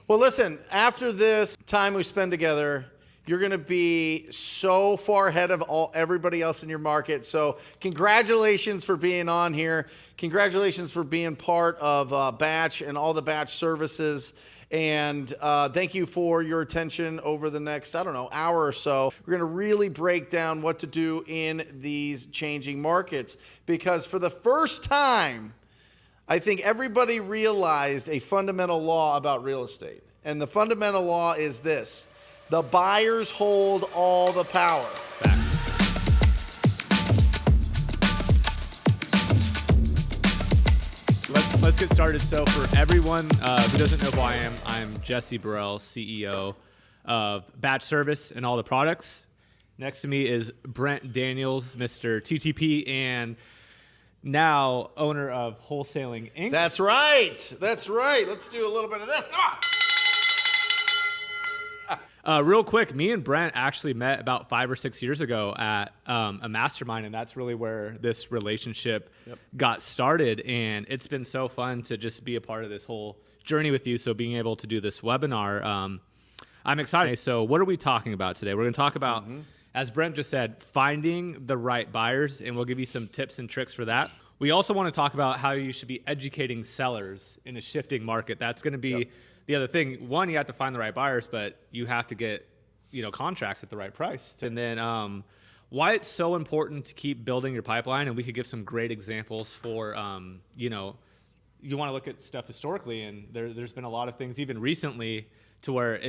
Well, listen, after this time we spend together, you're going to be so far ahead of everybody else in your market. So congratulations for being on here. Congratulations for being part of Batch and all the Batch services. And thank you for your attention over the next, hour or so. We're going to really break down what to do in these changing markets. Because for the first time, I think everybody realized a fundamental law about real estate. And the fundamental law is this: the buyers hold all the power. Let's get started. So for everyone who doesn't know who I am, I'm Jesse Burrell, CEO of BatchService and all the products. Next to me is Brent Daniels, Mr. TTP, and now owner of Wholesaling Inc. That's right. That's right. Let's do a little bit of this. Come on. Real quick, me and Brent actually met about 5 or 6 years ago at a mastermind, and that's really where this relationship got started. And it's been so fun to just be a part of this whole journey with you. So being able to do this webinar, I'm excited. So what are we talking about today? We're going to talk about, as Brent just said, finding the right buyers, and we'll give you some tips and tricks for that. We also want to talk about how you should be educating sellers in a shifting market. That's going to be the other thing. One, you have to find the right buyers, but you have to get, contracts at the right price. And then why it's so important to keep building your pipeline. And we could give some great examples for, you want to look at stuff historically, and there's been a lot of things even recently to where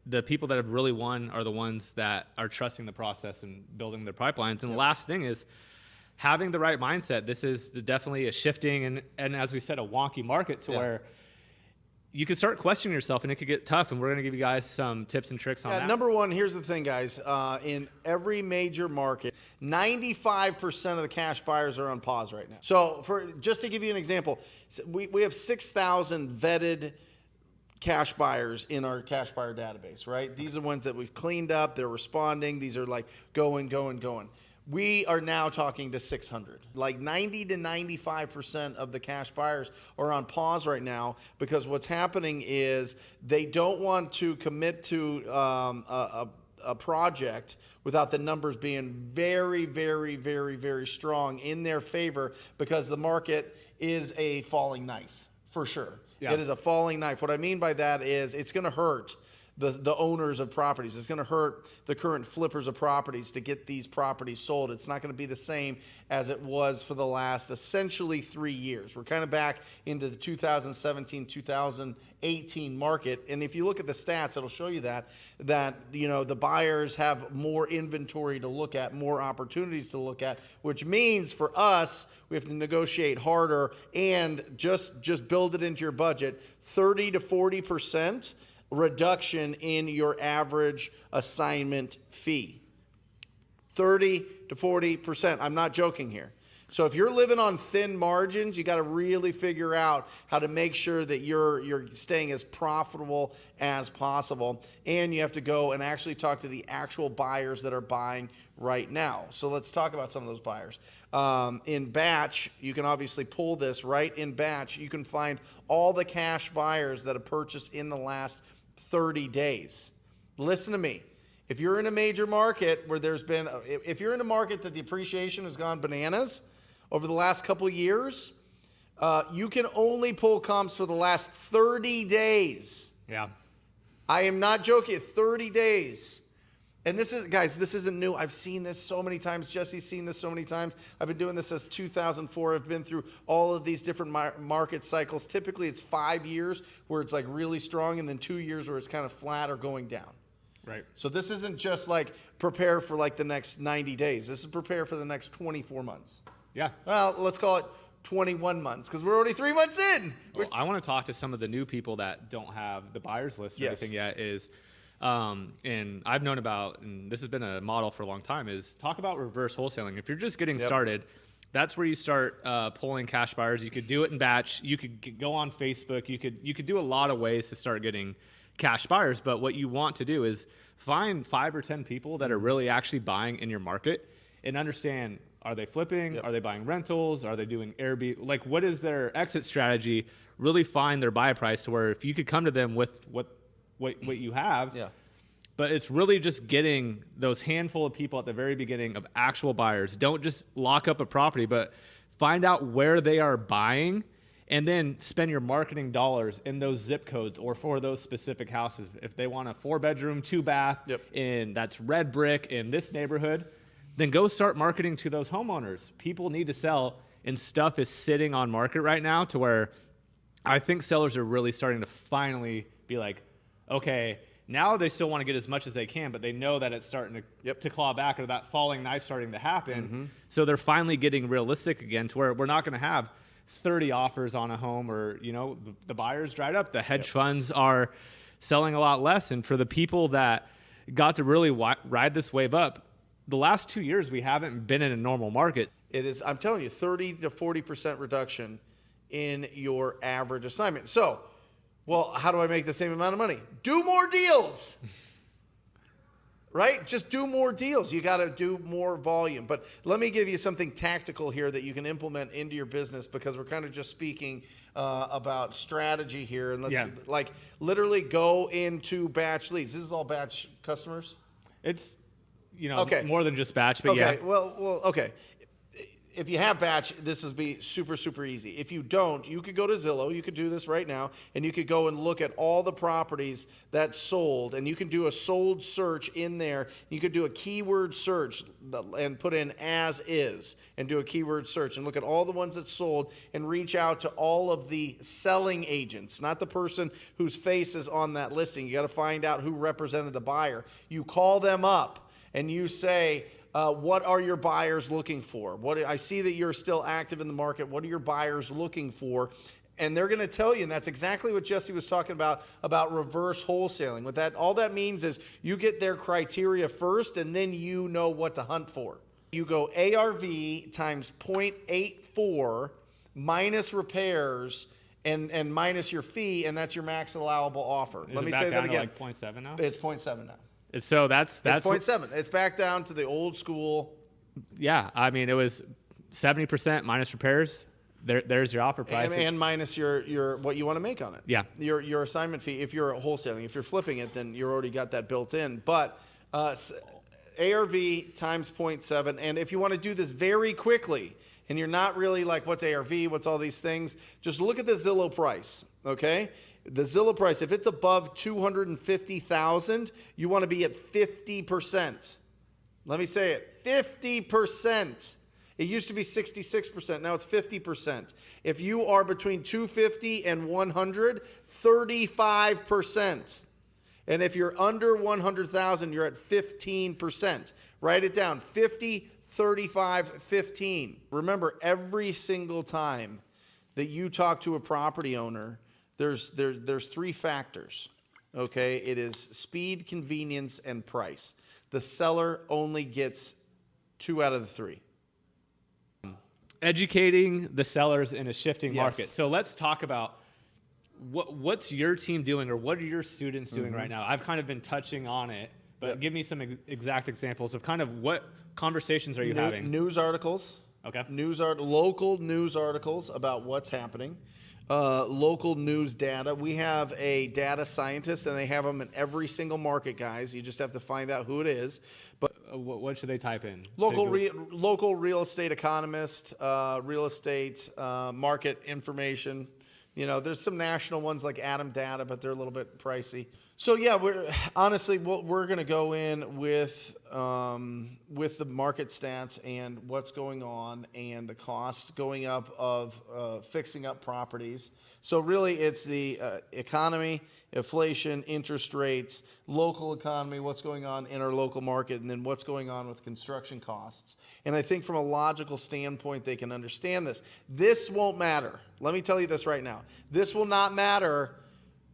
the people that have really won are the ones that are trusting the process and building their pipelines. And the last thing is having the right mindset. This is definitely a shifting and as we said, a wonky market to where you can start questioning yourself, and it could get tough. And we're going to give you guys some tips and tricks on that. Number one, here's the thing, guys. In every major market, 95% of the cash buyers are on pause right now. So just to give you an example, we have 6,000 vetted cash buyers in our cash buyer database, right? These are the ones that we've cleaned up. They're responding. These are like going. We are now talking to 600. Like 90 to 95% of the cash buyers are on pause right now because what's happening is they don't want to commit to a project without the numbers being very, very, very, very strong in their favor because the market is a falling knife, for sure. Yeah. It is a falling knife. What I mean by that is it's going to hurt the owners of properties. It's going to hurt the current flippers of properties to get these properties sold. It's not going to be the same as it was for the last essentially 3 years. We're kind of back into the 2017, 2018 market. And if you look at the stats, it'll show you that the buyers have more inventory to look at, more opportunities to look at, which means for us, we have to negotiate harder and just build it into your budget. 30 to 40% reduction in your average assignment fee. 30 to 40%. I'm not joking here. So if you're living on thin margins, you got to really figure out how to make sure that you're staying as profitable as possible. And you have to go and actually talk to the actual buyers that are buying right now. So let's talk about some of those buyers. In Batch, you can obviously pull this right in Batch. You can find all the cash buyers that have purchased in the last 30 days. Listen to me. If you're in a major market where if you're in a market that the appreciation has gone bananas over the last couple of years, you can only pull comps for the last 30 days. Yeah. I am not joking. 30 days. And this isn't new. I've seen this so many times. Jesse's seen this so many times. I've been doing this since 2004. I've been through all of these different market cycles. Typically, it's 5 years where it's like really strong, and then 2 years where it's kind of flat or going down. Right. So this isn't just like prepare for like the next 90 days. This is prepare for the next 24 months. Yeah. Well, let's call it 21 months because we're already 3 months in. Well, I want to talk to some of the new people that don't have the buyers list or anything yet. And I've known about, and this has been a model for a long time, is talk about reverse wholesaling. If you're just getting started, that's where you start pulling cash buyers. You could do it in batch. You could go on Facebook. You could do a lot of ways to start getting cash buyers. But what you want to do is find 5 or 10 people that are really actually buying in your market and understand, are they flipping? Are they buying rentals? Are they doing Airbnb? Like, what is their exit strategy? Really find their buy price to where if you could come to them with what what you have. Yeah. But it's really just getting those handful of people at the very beginning of actual buyers. Don't just lock up a property, but find out where they are buying and then spend your marketing dollars in those zip codes or for those specific houses. If they want a 4-bedroom, 2-bath, and that's red brick in this neighborhood, then go start marketing to those homeowners. People need to sell, and stuff is sitting on market right now to where I think sellers are really starting to finally be like, okay, now they still want to get as much as they can, but they know that it's starting to claw back, or that falling knife starting to happen. So they're finally getting realistic again to where we're not going to have 30 offers on a home, or, you know, the buyers dried up. The hedge funds are selling a lot less. And for the people that got to really ride this wave up, the last 2 years, we haven't been in a normal market. It is, I'm telling you, 30 to 40% reduction in your average assignment. So, well, how do I make the same amount of money? Do more deals. Right? Just do more deals. You got to do more volume. But let me give you something tactical here that you can implement into your business, because we're kind of just speaking about strategy here. And let's like literally go into batch leads. This is all batch customers? It's, you know, more than just batch, but yeah. Well, okay. If you have batch, this will be super, super easy. If you don't, you could go to Zillow. You could do this right now, and you could go and look at all the properties that sold, and you can do a sold search in there. You could do a keyword search and put in as is and do a keyword search and look at all the ones that sold and reach out to all of the selling agents, not the person whose face is on that listing. You got to find out who represented the buyer. You call them up and you say, what are your buyers looking for? I see that you're still active in the market. What are your buyers looking for? And they're going to tell you, and that's exactly what Jesse was talking about reverse wholesaling. What that all that means is you get their criteria first, and then you know what to hunt for. You go ARV times 0.84 minus repairs and minus your fee, and that's your max allowable offer. Let me say that again. Like 0.7 now? It's 0.7 now. So that's 0.7. It's back down to the old school. Yeah, I mean, it was 70% minus repairs. There's your offer price, and minus your what you want to make on it. Yeah, your assignment fee. If you're wholesaling, if you're flipping it, then you already got that built in. But ARV times 0.7, and if you want to do this very quickly, and you're not really like, what's ARV, what's all these things, just look at the Zillow price. Okay. The Zillow price, if it's above $250,000, you want to be at 50%. Let me say it, 50%. It used to be 66%. Now it's 50%. If you are between 250 and 100, 35%. And if you're under 100,000, you're at 15%. Write it down, 50, 35, 15. Remember, every single time that you talk to a property owner, there's 3 factors, okay? It is speed, convenience, and price. The seller only gets 2 out of the 3. Educating the sellers in a shifting market. So let's talk about what's your team doing, or what are your students doing right now? I've kind of been touching on it, but give me some exact examples of kind of what conversations are you having? News articles. Okay. Local news articles about what's happening. Local news data. We have a data scientist, and they have them in every single market, guys. You just have to find out who it is. But what should they type in? Local real estate economist, real estate market information. You know, there's some national ones like Adam Data, but they're a little bit pricey. So yeah, we're going to go in with the market stats and what's going on and the costs going up of fixing up properties. So really, it's the economy, inflation, interest rates, local economy, what's going on in our local market, and then what's going on with construction costs. And I think from a logical standpoint, they can understand this. This won't matter. Let me tell you this right now. This will not matter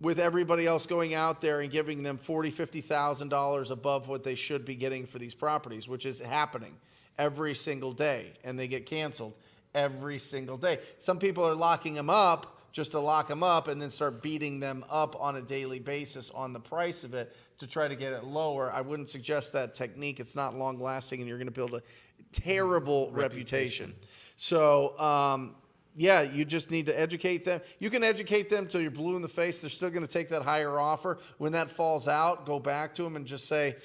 with everybody else going out there and giving them $40,000, $50,000 above what they should be getting for these properties, which is happening every single day, and they get canceled every single day. Some people are locking them up just to lock them up and then start beating them up on a daily basis on the price of it to try to get it lower. I wouldn't suggest that technique. It's not long lasting, and you're going to build a terrible reputation. So Yeah, you just need to educate them. You can educate them till you're blue in the face. They're still going to take that higher offer. When that falls out, go back to them and just say,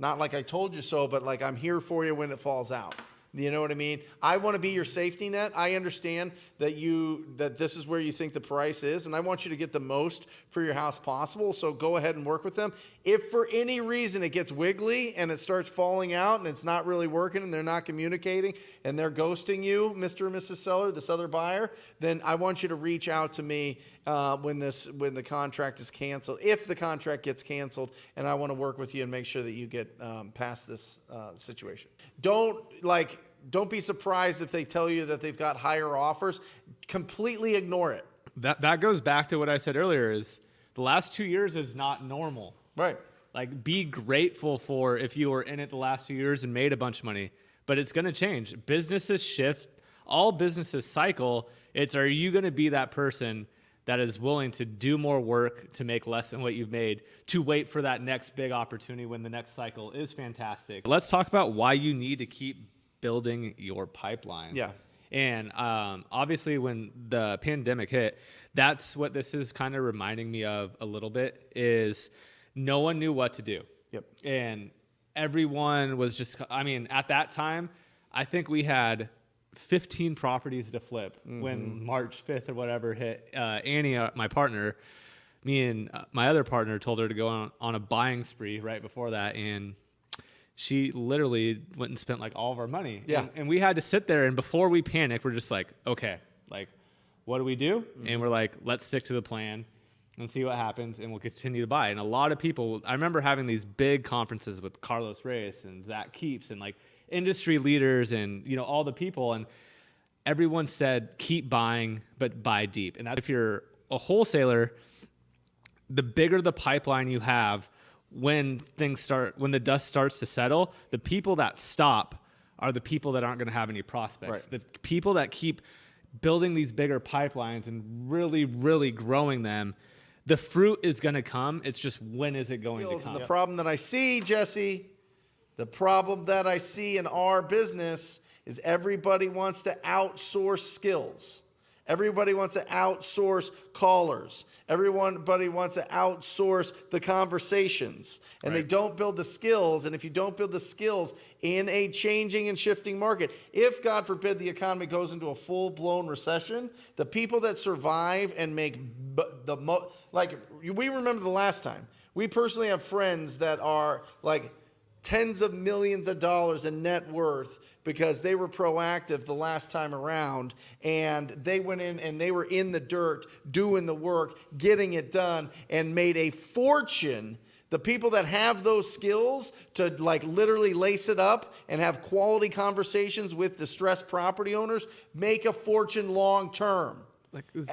not like I told you so, but like I'm here for you when it falls out. You know what I mean? I want to be your safety net. I understand that this is where you think the price is, and I want you to get the most for your house possible. So go ahead and work with them. If for any reason it gets wiggly and it starts falling out and it's not really working and they're not communicating and they're ghosting you, Mr. and Mrs. Seller, this other buyer, then I want you to reach out to me when the contract is canceled. If the contract gets canceled, and I want to work with you and make sure that you get past this situation. Don't be surprised if they tell you that they've got higher offers. Completely ignore it. That goes back to what I said earlier, is the last 2 years is not normal. Right. Like, be grateful for if you were in it the last 2 years and made a bunch of money, but it's going to change. Businesses shift. All businesses cycle. Are you going to be that person that is willing to do more work to make less than what you've made, to wait for that next big opportunity when the next cycle is fantastic? Let's talk about why you need to keep building your pipeline. Yeah. And obviously when the pandemic hit, that's what this is kind of reminding me of a little bit, is no one knew what to do. Yep. And everyone was just, at that time, I think we had 15 properties to flip when March 5th or whatever hit. Annie, my partner, me and my other partner told her to go on a buying spree right before that, and she literally went and spent like all of our money. Yeah. And we had to sit there, and before we panicked, we're just like, okay, like, what do we do? And we're like, let's stick to the plan and see what happens, and we'll continue to buy. And a lot of people, I remember having these big conferences with Carlos Reyes and Zach Keeps and like industry leaders and, all the people, and everyone said, keep buying, but buy deep. And if you're a wholesaler, the bigger the pipeline you have, when the dust starts to settle, the people that stop are the people that aren't going to have any prospects. Right. The people that keep building these bigger pipelines and really, really growing them, the fruit is going to come. It's just, when is it going to come? The problem that I see, Jesse, the problem that I see in our business is everybody wants to outsource skills. Everybody wants to outsource callers. Everybody wants to outsource the conversations, and they don't build the skills. And if you don't build the skills in a changing and shifting market, if God forbid the economy goes into a full-blown recession, the people that survive and make we remember the last time. We personally have friends that are like tens of millions of dollars in net worth because they were proactive the last time around, and they went in and they were in the dirt doing the work, getting it done, and made a fortune. The people that have those skills to like literally lace it up and have quality conversations with distressed property owners make a fortune long term.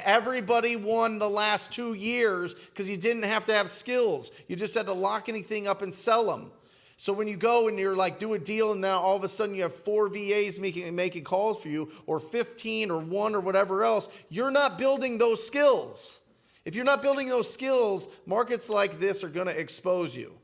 Everybody won the last 2 years because you didn't have to have skills. You just had to lock anything up and sell them. So when you go and you're like, do a deal, and then all of a sudden you have 4 VAs making calls for you, or 15 or 1 or whatever else, you're not building those skills. If you're not building those skills, markets like this are going to expose you.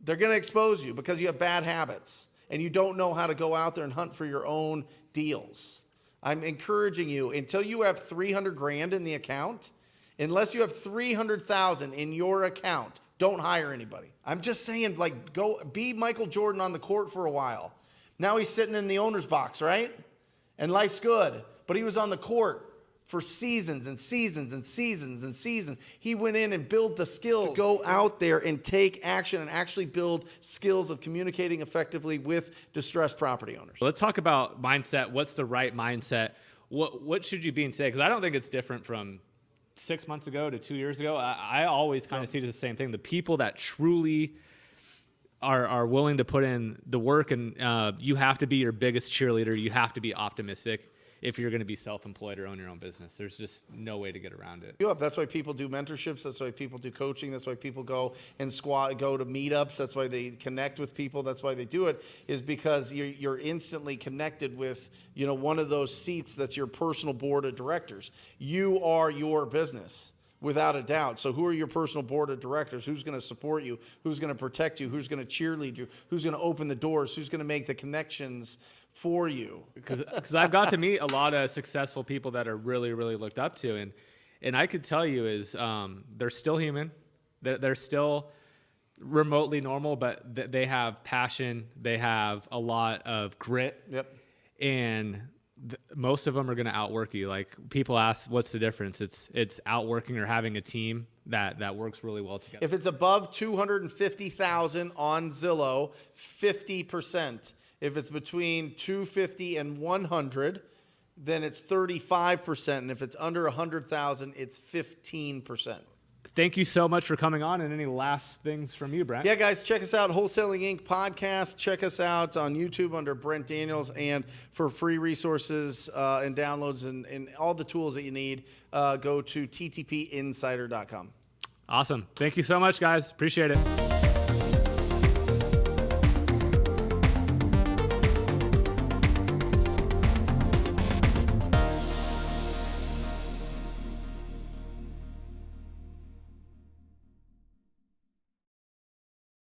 They're going to expose you because you have bad habits and you don't know how to go out there and hunt for your own deals. I'm encouraging you, until you have 300 grand in the account, unless you have 300,000 in your account, don't hire anybody. I'm just saying, like, go be Michael Jordan on the court for a while. Now he's sitting in the owner's box, right? And life's good. But he was on the court for seasons and seasons and seasons and seasons. He went in and built the skills to go out there and take action and actually build skills of communicating effectively with distressed property owners. Let's talk about mindset. What's the right mindset? What should you be in today? Because I don't think it's different from 6 months ago to 2 years ago. I always kind of see it as the same thing. The people that truly are willing to put in the work, and you have to be your biggest cheerleader. You have to be optimistic if you're going to be self-employed or own your own business. There's just no way to get around it. That's why people do mentorships. That's why people do coaching. That's why people go and go to meetups. That's why they connect with people. That's why they do it, is because you're instantly connected with, one of those seats that's your personal board of directors. You are your business, without a doubt. So who are your personal board of directors? Who's going to support you? Who's going to protect you? Who's going to cheerlead you? Who's going to open the doors? Who's going to make the connections for you. Because I've got to meet a lot of successful people that are really, really looked up to. And I could tell you is they're still human. They're still remotely normal, but they have passion. They have a lot of grit. Yep. And most of them are going to outwork you. Like people ask, what's the difference? It's outworking or having a team that works really well together. If it's above 250,000 on Zillow, 50%. If it's between 250 and 100, then it's 35%. And if it's under 100,000, it's 15%. Thank you so much for coming on. And any last things from you, Brent? Yeah, guys, check us out, Wholesaling Inc. podcast. Check us out on YouTube under Brent Daniels. And for free resources and downloads and all the tools that you need, go to ttpinsider.com. Awesome. Thank you so much, guys. Appreciate it.